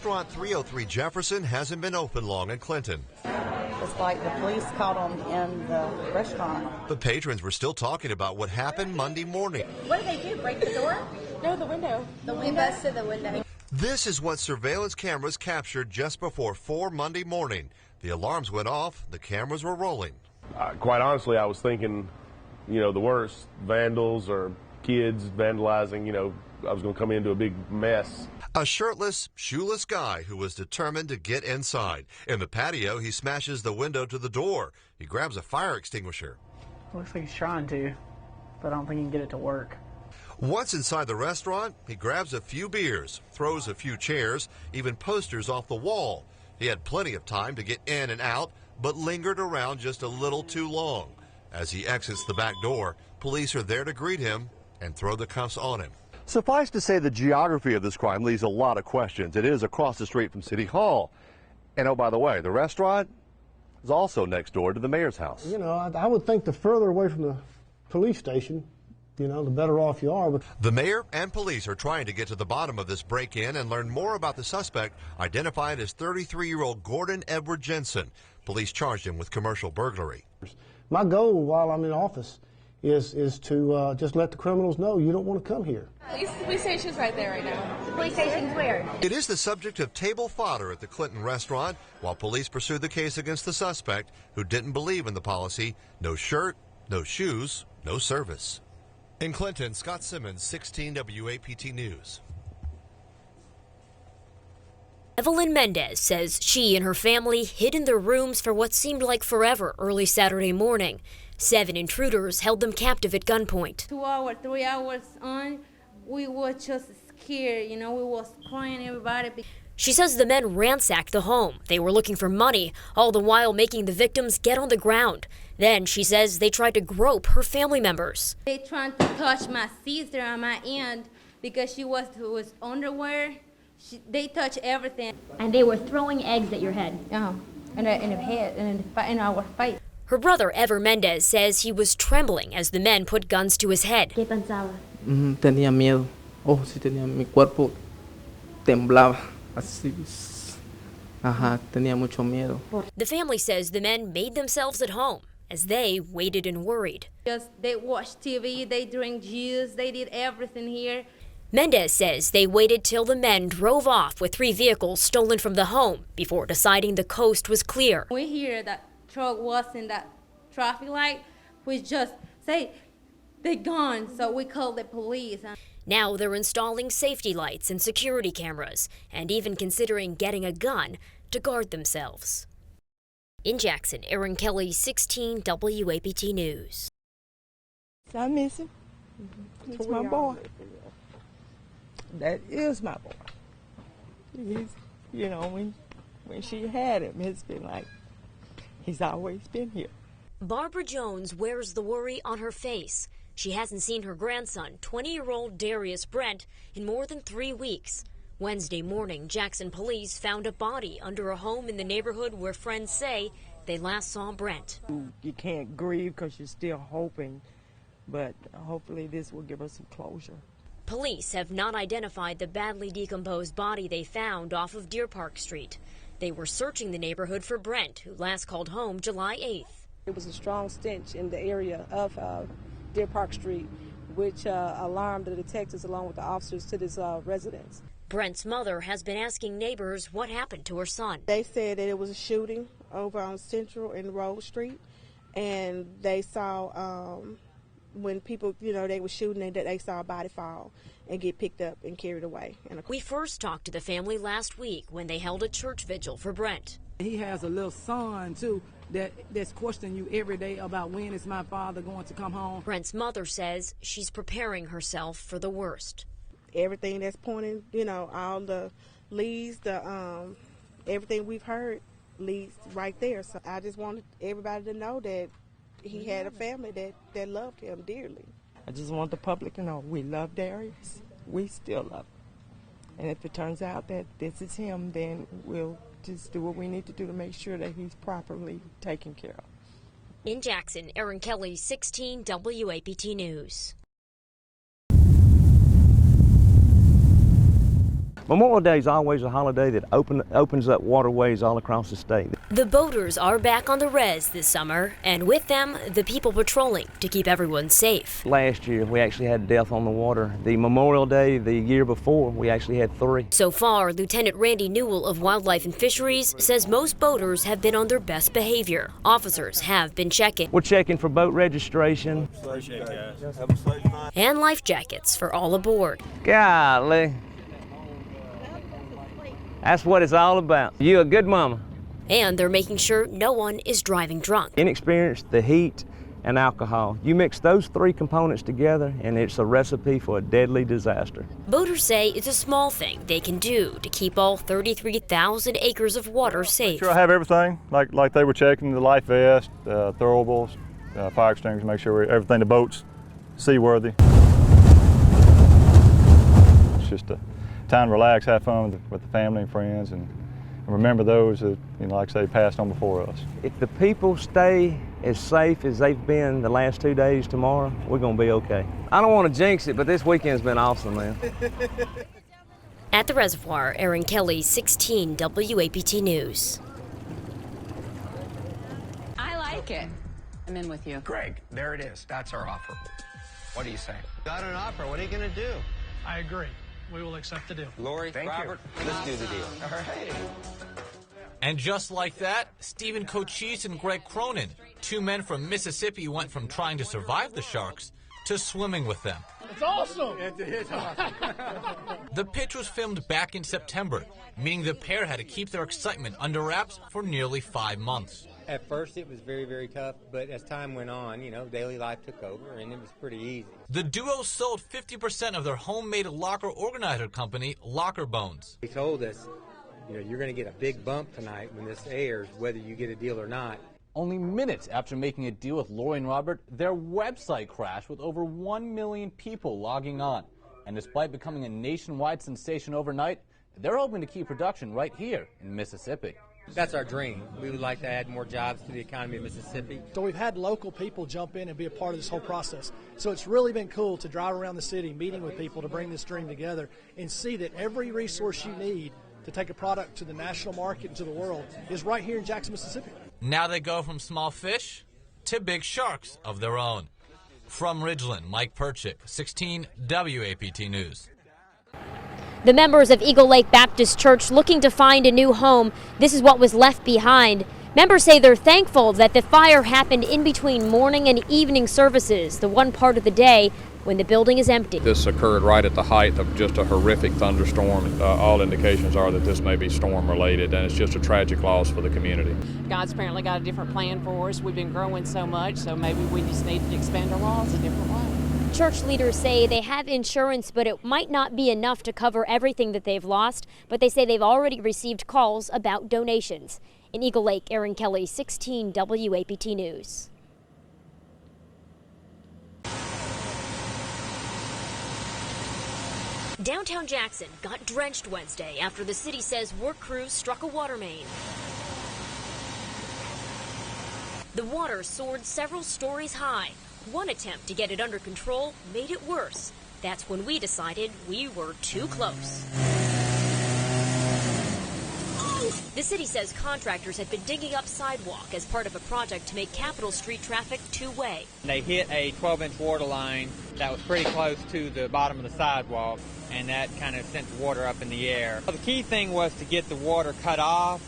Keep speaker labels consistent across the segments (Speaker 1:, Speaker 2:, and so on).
Speaker 1: Restaurant 303 Jefferson hasn't been open long in Clinton.
Speaker 2: It's like the police caught them in the restaurant.
Speaker 1: But patrons were still talking about what happened Monday morning.
Speaker 3: What did they do, break the door?
Speaker 4: No, the window.
Speaker 3: We busted the window.
Speaker 1: This is what surveillance cameras captured just before 4 Monday morning. The alarms went off, the cameras were rolling.
Speaker 5: Quite honestly, I was thinking, the worst, vandals or kids vandalizing, I was going to come into a big mess.
Speaker 1: A shirtless, shoeless guy who was determined to get inside. In the patio, he smashes the window to the door. He grabs a fire extinguisher.
Speaker 4: Looks like he's trying to, but I don't think he can get it to work.
Speaker 1: Once inside the restaurant, he grabs a few beers, throws a few chairs, even posters off the wall. He had plenty of time to get in and out, but lingered around just a little too long. As he exits the back door, police are there to greet him and throw the cuffs on him.
Speaker 6: Suffice to say, the geography of this crime leaves a lot of questions. It is across the street from City Hall. And oh, by the way, the restaurant is also next door to the mayor's house.
Speaker 7: I would think the further away from the police station, the better off you are. But
Speaker 1: the mayor and police are trying to get to the bottom of this break-in and learn more about the suspect, identified as 33-year-old Gordon Edward Jensen. Police charged him with commercial burglary.
Speaker 7: My goal while I'm in office is to just let the criminals know you don't want to come here.
Speaker 4: Police station's right there right now.
Speaker 3: The police station's where?
Speaker 1: It is the subject of table fodder at the Clinton restaurant while police pursue the case against the suspect who didn't believe in the policy, no shirt, no shoes, no service. In Clinton, Scott Simmons, 16 WAPT News.
Speaker 8: Evelyn Mendez says she and her family hid in their rooms for what seemed like forever early Saturday morning. 7 intruders held them captive at gunpoint.
Speaker 9: 2 hours, 3 hours on, we were just scared, we was crying, everybody.
Speaker 8: She says the men ransacked the home. They were looking for money, all the while making the victims get on the ground. Then she says they tried to grope her family members.
Speaker 9: They tried to touch my sister on my aunt because she was underwear. They touched everything.
Speaker 3: And they were throwing eggs at your head.
Speaker 9: In the head and in our face.
Speaker 8: Her brother, Ever Mendez, says he was trembling as the men put guns to his head.
Speaker 3: ¿Qué pensaba?
Speaker 10: Tenía miedo. Sí tenía, mi cuerpo temblaba. Así. Tenía mucho miedo.
Speaker 8: The family says the men made themselves at home as they waited and worried.
Speaker 9: They watched TV, they drank juice, they did everything here.
Speaker 8: Mendez says they waited till the men drove off with 3 vehicles stolen from the home before deciding the coast was clear.
Speaker 9: We hear that truck was in that traffic light, we just say they're gone, so we called the police.
Speaker 8: Now they're installing safety lights and security cameras and even considering getting a gun to guard themselves. In Jackson, Erin Kelly, 16 WAPT News.
Speaker 4: I miss him. It's my boy. That is my boy. He's, when she had him, it's been like, he's always been here.
Speaker 8: Barbara Jones wears the worry on her face. She hasn't seen her grandson, 20-year-old Darius Brent, in more than 3 weeks. Wednesday morning, Jackson police found a body under a home in the neighborhood where friends say they last saw Brent.
Speaker 4: You can't grieve because you're still hoping, but hopefully this will give us some closure.
Speaker 8: Police have not identified the badly decomposed body they found off of Deer Park Street. They were searching the neighborhood for Brent, who last called home July 8th.
Speaker 11: It was a strong stench in the area of Deer Park Street, which alarmed the detectives along with the officers to this residence.
Speaker 8: Brent's mother has been asking neighbors what happened to her son.
Speaker 11: They said that it was a shooting over on Central and Rose Street, and they saw when people, they were shooting, and they saw a body fall and get picked up and carried away.
Speaker 8: We first talked to the family last week when they held a church vigil for Brent.
Speaker 12: He has a little son, too, that's questioning you every day about when is my father going to come home.
Speaker 8: Brent's mother says she's preparing herself for the worst.
Speaker 11: Everything that's pointing, all the leads, everything we've heard leads right there. So I just wanted everybody to know that he had a family that loved him dearly.
Speaker 4: I just want the public to know we love Darius. We still love him. And if it turns out that this is him, then we'll just do what we need to do to make sure that he's properly taken care of.
Speaker 8: In Jackson, Erin Kelly, 16 WAPT News.
Speaker 13: Memorial Day is always a holiday that opens up waterways all across the state.
Speaker 8: The boaters are back on the res this summer, and with them, the people patrolling to keep everyone safe.
Speaker 13: Last year, we actually had death on the water. The Memorial Day the year before, we actually had 3.
Speaker 8: So far, Lieutenant Randy Newell of Wildlife and Fisheries says most boaters have been on their best behavior. Officers have been checking.
Speaker 13: We're checking for boat registration.
Speaker 14: Appreciate it, guys. Have a safe night.
Speaker 8: And life jackets for all aboard.
Speaker 13: Golly. That's what it's all about. You a good mama.
Speaker 8: And they're making sure no one is driving drunk.
Speaker 13: Inexperience, the heat, and alcohol. You mix those 3 components together and it's a recipe for a deadly disaster.
Speaker 8: Boaters say it's a small thing they can do to keep all 33,000 acres of water safe.
Speaker 14: Sure, I have everything, like they were checking, the life vest, throwables, fire extinguishers, make sure everything, the boat's seaworthy. It's just a time to relax, have fun with the family and friends, and remember those that, like I say, passed on before us.
Speaker 13: If the people stay as safe as they've been the last 2 days tomorrow, we're going to be okay. I don't want to jinx it, but this weekend's been awesome, man.
Speaker 8: At the reservoir, Erin Kelly, 16 WAPT News.
Speaker 15: I like it. I'm in with you.
Speaker 16: Greg, there it is. That's our offer. What do you say?
Speaker 17: Got an offer. What are you going to do?
Speaker 18: I agree. We will accept the deal.
Speaker 17: Lori, Robert, let's do the deal. All right.
Speaker 19: And just like that, Stephen Cochise and Greg Cronin, 2 men from Mississippi, went from trying to survive the sharks to swimming with them.
Speaker 18: It's awesome!
Speaker 19: The pitch was filmed back in September, meaning the pair had to keep their excitement under wraps for nearly 5 months.
Speaker 17: At first it was very, very tough, but as time went on, daily life took over and it was pretty easy.
Speaker 19: The duo sold 50% of their homemade locker organizer company, Locker Bones.
Speaker 17: He told us, you're going to get a big bump tonight when this airs, whether you get a deal or not.
Speaker 20: Only minutes after making a deal with Lori and Robert, their website crashed with over 1 million people logging on. And despite becoming a nationwide sensation overnight, they're hoping to keep production right here in Mississippi.
Speaker 17: That's our dream. We would like to add more jobs to the economy of Mississippi.
Speaker 18: So we've had local people jump in and be a part of this whole process. So it's really been cool to drive around the city, meeting with people to bring this dream together and see that every resource you need to take a product to the national market and to the world is right here in Jackson, Mississippi.
Speaker 19: Now they go from small fish to big sharks of their own. From Ridgeland, Mike Perchik, 16 WAPT News.
Speaker 3: The members of Eagle Lake Baptist Church looking to find a new home. This is what was left behind. Members say they're thankful that the fire happened in between morning and evening services, the one part of the day when the building is empty.
Speaker 21: This occurred right at the height of just a horrific thunderstorm. All indications are that this may be storm related, and it's just a tragic loss for the community.
Speaker 15: God's apparently got a different plan for us. We've been growing so much, so maybe we just need to expand our laws a different way.
Speaker 3: Church leaders say they have insurance, but it might not be enough to cover everything that they've lost. But they say they've already received calls about donations. In Eagle Lake, Erin Kelly, 16 WAPT News.
Speaker 8: Downtown Jackson got drenched Wednesday after the city says work crews struck a water main. The water soared several stories high. One attempt to get it under control made it worse. That's when we decided we were too close. The city says contractors had been digging up sidewalk as part of a project to make Capitol Street traffic two-way.
Speaker 22: They hit a 12-inch water line that was pretty close to the bottom of the sidewalk, and that kind of sent the water up in the air. The key thing was to get the water cut off,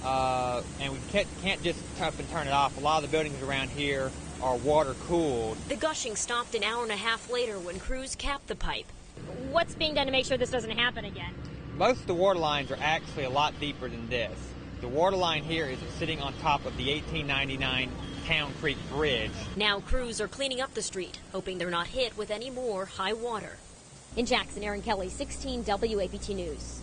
Speaker 22: and we can't just up and turn it off. A lot of the buildings around here are water cooled.
Speaker 8: The gushing stopped an hour and a half later when crews capped the pipe.
Speaker 3: What's being done to make sure this doesn't happen again?
Speaker 22: Most of the water lines are actually a lot deeper than this. The water line here is sitting on top of the 1899 Town Creek Bridge.
Speaker 8: Now crews are cleaning up the street, hoping they're not hit with any more high water.
Speaker 3: In Jackson, Erin Kelly, 16 WAPT News.